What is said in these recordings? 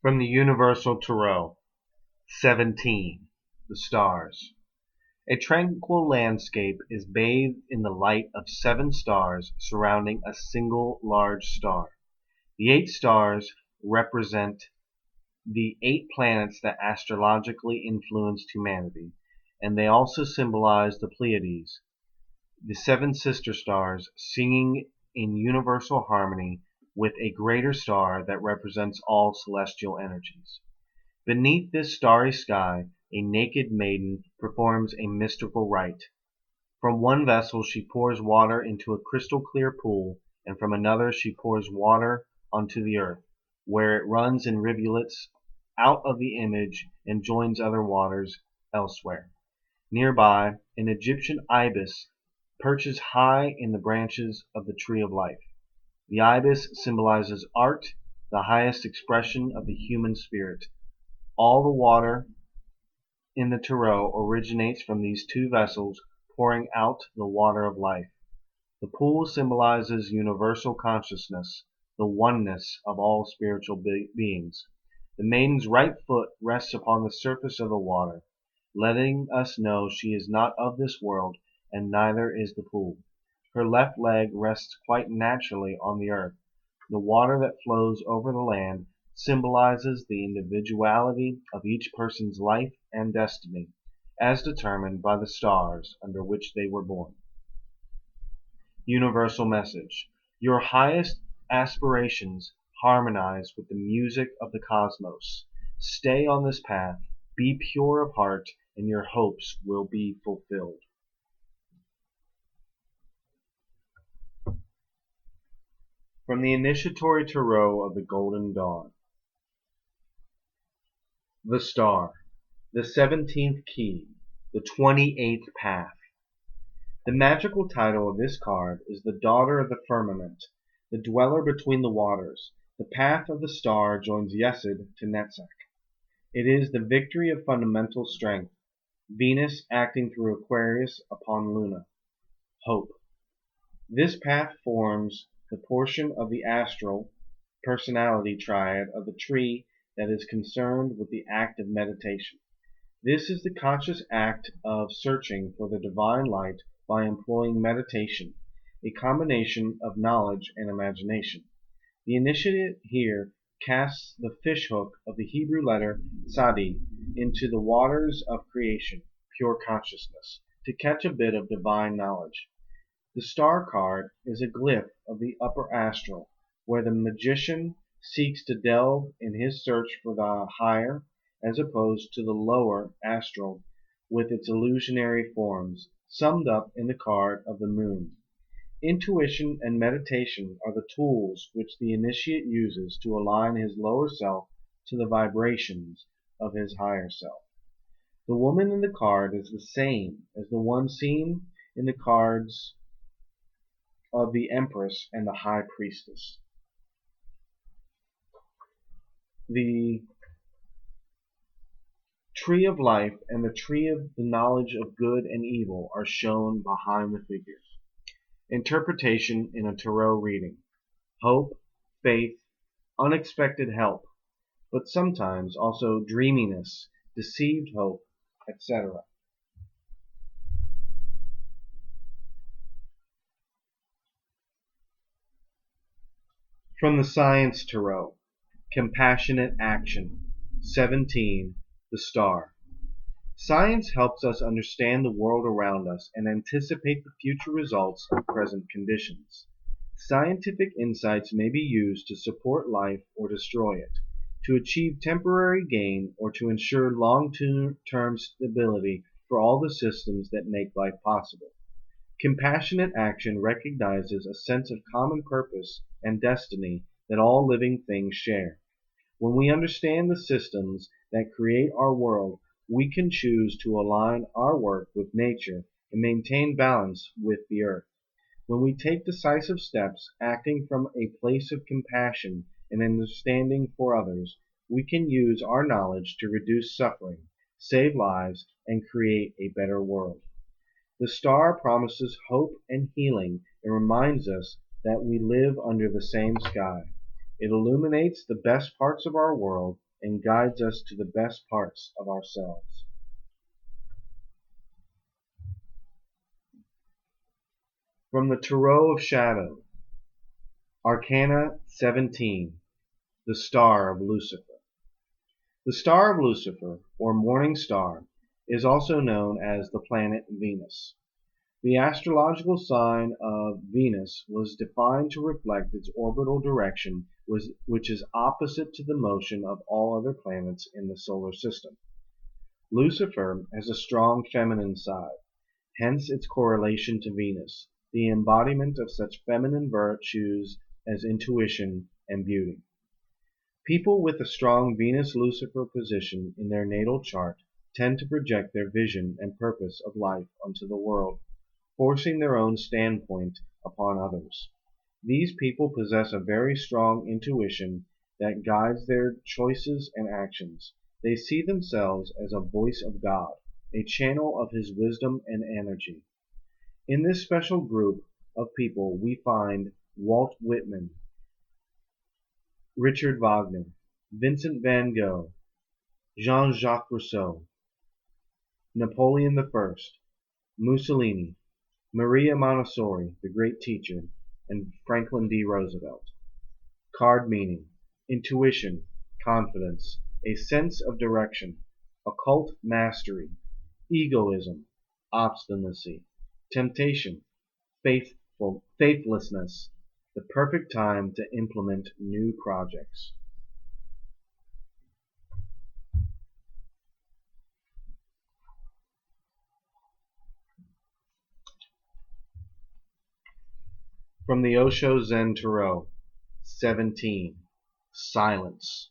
From the Universal Tarot. 17. The Stars. A tranquil landscape is bathed in the light of 7 stars surrounding a single large star. The 8 stars represent the 8 planets that astrologically influenced humanity, and they also symbolize the Pleiades, the 7 sister stars singing in universal harmony with a greater star that represents all celestial energies. Beneath this starry sky, a naked maiden performs a mystical rite. From one vessel she pours water into a crystal clear pool, and from another she pours water onto the earth, where it runs in rivulets out of the image and joins other waters elsewhere. Nearby, an Egyptian ibis perches high in the branches of the tree of life. The ibis symbolizes art, the highest expression of the human spirit. All the water in the tarot originates from these 2 vessels pouring out the water of life. The pool symbolizes universal consciousness, the oneness of all spiritual beings. The maiden's right foot rests upon the surface of the water, letting us know she is not of this world, and neither is the pool. Her left leg rests quite naturally on the earth. The water that flows over the land symbolizes the individuality of each person's life and destiny, as determined by the stars under which they were born. Universal message. Your highest aspirations harmonize with the music of the cosmos. Stay on this path, be pure of heart, and your hopes will be fulfilled. From the Initiatory Tarot of the Golden Dawn. The Star, the 17th Key, the 28th Path. The magical title of this card is the Daughter of the Firmament, the Dweller between the Waters. The path of the star joins Yesod to Netzach. It is the victory of fundamental strength, Venus acting through Aquarius upon Luna. Hope. This path forms the portion of the astral personality triad of the tree that is concerned with the act of meditation. This is the conscious act of searching for the divine light by employing meditation, a combination of knowledge and imagination. The initiate here casts the fishhook of the Hebrew letter Tzadi into the waters of creation, pure consciousness, to catch a bit of divine knowledge. The star card is a glyph of the upper astral, where the magician seeks to delve in his search for the higher, as opposed to the lower astral with its illusionary forms, summed up in the card of the moon. Intuition and meditation are the tools which the initiate uses to align his lower self to the vibrations of his higher self. The woman in the card is the same as the one seen in the cards of the Empress and the High Priestess. The Tree of Life and the Tree of the Knowledge of Good and Evil are shown behind the figures. Interpretation in a tarot reading. Hope, faith, unexpected help, but sometimes also dreaminess, deceived hope, etc. From the Science Tarot. Compassionate Action. 17. The Star. Science helps us understand the world around us and anticipate the future results of present conditions. Scientific insights may be used to support life or destroy it, to achieve temporary gain or to ensure long-term stability for all the systems that make life possible. Compassionate action recognizes a sense of common purpose and destiny that all living things share. When we understand the systems that create our world, we can choose to align our work with nature and maintain balance with the earth. When we take decisive steps, acting from a place of compassion and understanding for others, we can use our knowledge to reduce suffering, save lives, and create a better world. The star promises hope and healing and reminds us that we live under the same sky. It illuminates the best parts of our world and guides us to the best parts of ourselves. From the Tarot of Shadow, Arcana 17, the Star of Lucifer. The Star of Lucifer, or Morning Star, is also known as the planet Venus. The astrological sign of Venus was defined to reflect its orbital direction, which is opposite to the motion of all other planets in the solar system. Lucifer has a strong feminine side, hence its correlation to Venus, the embodiment of such feminine virtues as intuition and beauty. People with a strong Venus-Lucifer position in their natal chart tend to project their vision and purpose of life onto the world, forcing their own standpoint upon others. These people possess a very strong intuition that guides their choices and actions. They see themselves as a voice of God, a channel of His wisdom and energy. In this special group of people we find Walt Whitman, Richard Wagner, Vincent van Gogh, Jean-Jacques Rousseau, Napoleon I, Mussolini, Maria Montessori, the great teacher, and Franklin D. Roosevelt. Card meaning: intuition, confidence, a sense of direction, occult mastery, egoism, obstinacy, temptation, faithlessness, the perfect time to implement new projects. From the Osho Zen Tarot, 17. Silence.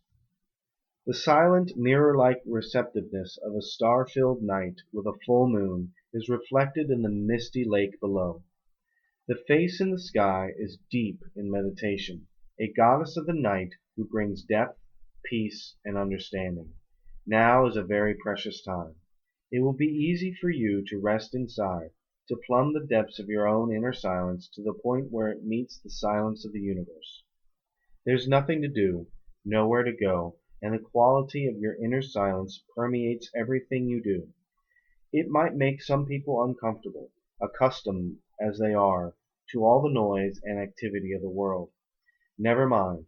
The silent, mirror-like receptiveness of a star-filled night with a full moon is reflected in the misty lake below. The face in the sky is deep in meditation, a goddess of the night who brings depth, peace, and understanding. Now is a very precious time. It will be easy for you to rest inside, to plumb the depths of your own inner silence to the point where it meets the silence of the universe. There's nothing to do, nowhere to go, and the quality of your inner silence permeates everything you do. It might make some people uncomfortable, accustomed as they are to all the noise and activity of the world. Never mind.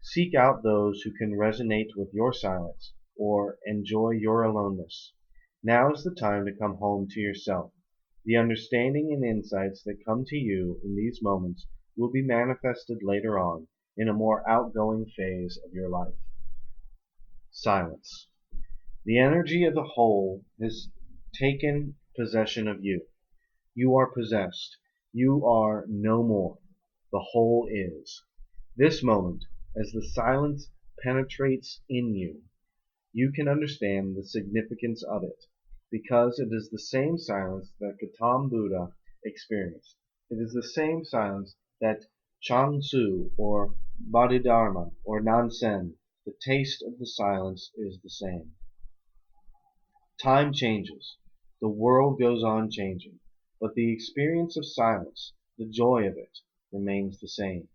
Seek out those who can resonate with your silence, or enjoy your aloneness. Now is the time to come home to yourself. The understanding and insights that come to you in these moments will be manifested later on in a more outgoing phase of your life. Silence. The energy of the whole has taken possession of you. You are possessed. You are no more. The whole is. This moment, as the silence penetrates in you, you can understand the significance of it, because it is the same silence that Gautam Buddha experienced. It is the same silence that Chuang Tzu or Bodhidharma or Nansen. The taste of the silence is the same. Time changes. The world goes on changing. But the experience of silence, the joy of it, remains the same.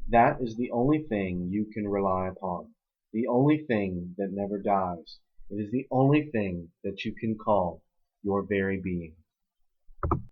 That is the only thing you can rely upon. The only thing that never dies. It is the only thing that you can call your very being.